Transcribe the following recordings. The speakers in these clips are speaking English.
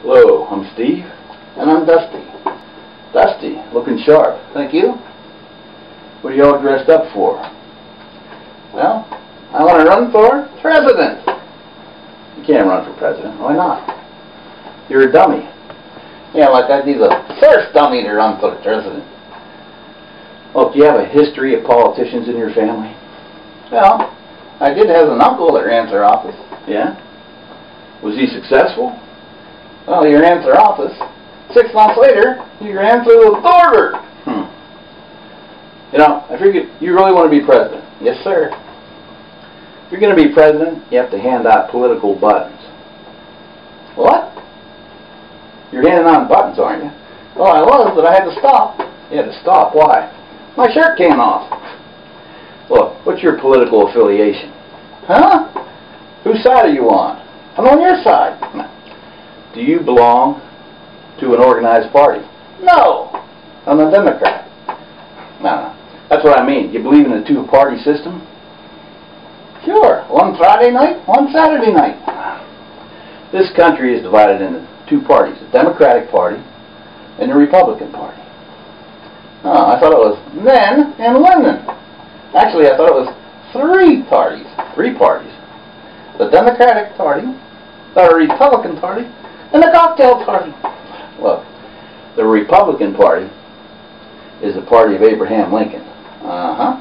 Hello, I'm Steve. And I'm Dusty. Dusty, looking sharp. Thank you. What are you all dressed up for? Well, I want to run for president. You can't run for president. Why not? You're a dummy. Yeah, like I'd be the first dummy to run for president. Well, do you have a history of politicians in your family? Well, I did have an uncle that ran for office. Yeah? Was he successful? Well, he ran for office. 6 months later, he ran for the border. You know, I figured you really want to be president. Yes, sir. If you're going to be president, you have to hand out political buttons. What? You're handing out buttons, aren't you? Well, I was, but I had to stop. You had to stop. Why? My shirt came off. Look, what's your political affiliation? Huh? Whose side are you on? I'm on your side. Do you belong to an organized party? No. I'm a Democrat. No. That's what I mean. You believe in a two-party system? Sure. One Friday night, one Saturday night. This country is divided into two parties, the Democratic Party and the Republican Party. Oh, I thought it was men and women. Actually, I thought it was 3 parties. 3 parties. The Democratic Party, the Republican Party, and the Cocktail Party. Look, the Republican Party is the party of Abraham Lincoln. Uh-huh.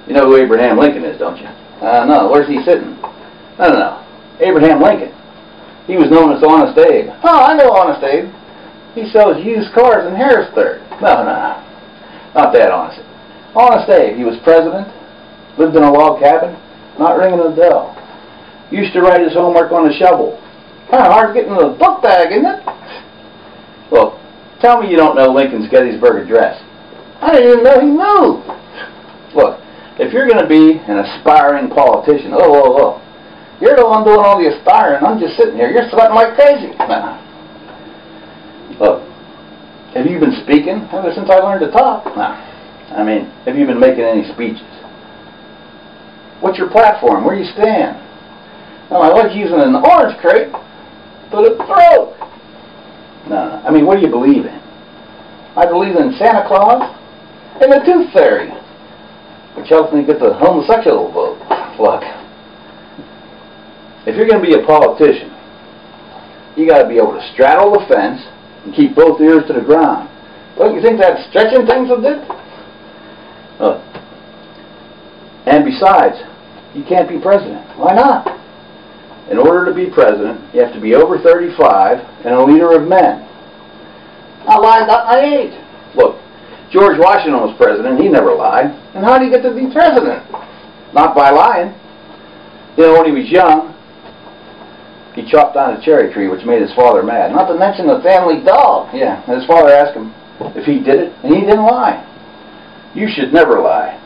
You know who Abraham Lincoln is, don't you? No. Where's he sitting? No. Abraham Lincoln. He was known as Honest Abe. Oh, I know Honest Abe. He sells used cars in Harrisburg. No. Not that Honest Abe. Honest Abe. He was president, lived in a log cabin, not ringing a bell. Used to write his homework on a shovel. Kind of hard to get in the book bag, isn't it? Look, tell me you don't know Lincoln's Gettysburg Address. I didn't even know he moved. Look, if you're going to be an aspiring politician, you're the one doing all the aspiring. I'm just sitting here. You're sweating like crazy. Look, have you been speaking ever since I learned to talk? I mean, have you been making any speeches? What's your platform? Where do you stand? Well, I was using an orange crate, but it broke. No. I mean, what do you believe in? I believe in Santa Claus and the Tooth Fairy, which helps me get the homosexual vote. Look, if you're going to be a politician, you got to be able to straddle the fence and keep both ears to the ground. Don't you think that's stretching things a bit? And besides, you can't be president. Why not? In order to be president, you have to be over 35 and a leader of men. I lied about my age. Look, George Washington was president. He never lied. And how did he get to be president? Not by lying. You know, when he was young, he chopped down a cherry tree, which made his father mad. Not to mention the family dog. Yeah, and his father asked him if he did it, and he didn't lie. You should never lie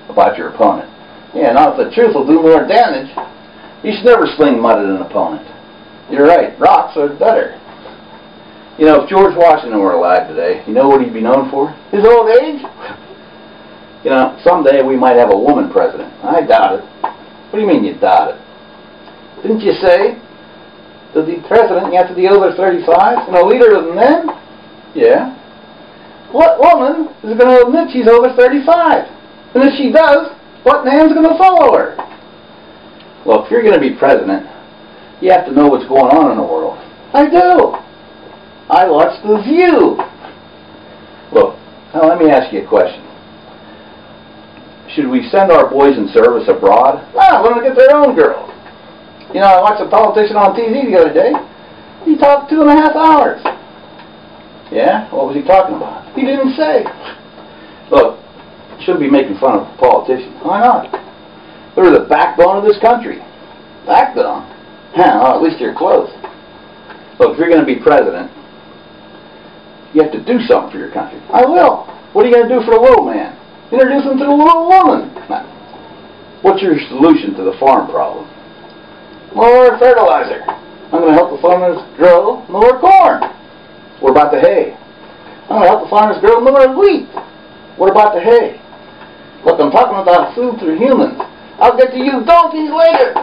about your opponent. Yeah, not if the truth will do more damage. You should never sling mud at an opponent. You're right. Rocks are better. You know, if George Washington were alive today, you know what he'd be known for? His old age? You know, someday we might have a woman president. I doubt it. What do you mean you doubt it? Didn't you say to be president you have to be over 35 and a leader of men? Yeah. What woman is going to admit she's over 35? And if she does, what man's going to follow her? Well, if you're going to be president, you have to know what's going on in the world. I do. I watch The View. Look, now let me ask you a question. Should we send our boys in service abroad? No, let them get their own girls. You know, I watched a politician on TV the other day. He talked 2.5 hours. Yeah? What was he talking about? He didn't say. Look, you shouldn't be making fun of politicians. Why not? They're the backbone of this country. Backbone? Well, at least you're close. Look, if you're going to be president, you have to do something for your country. I will. What are you going to do for the little man? Introduce him to the little woman. What's your solution to the farm problem? More fertilizer. I'm going to help the farmers grow more corn. What about the hay? I'm going to help the farmers grow more wheat. What about the hay? Look, I'm talking about food for humans. I'll get to you donkeys later.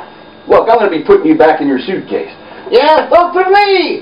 Look, I'm going to be putting you back in your suitcase. Yeah, vote for me!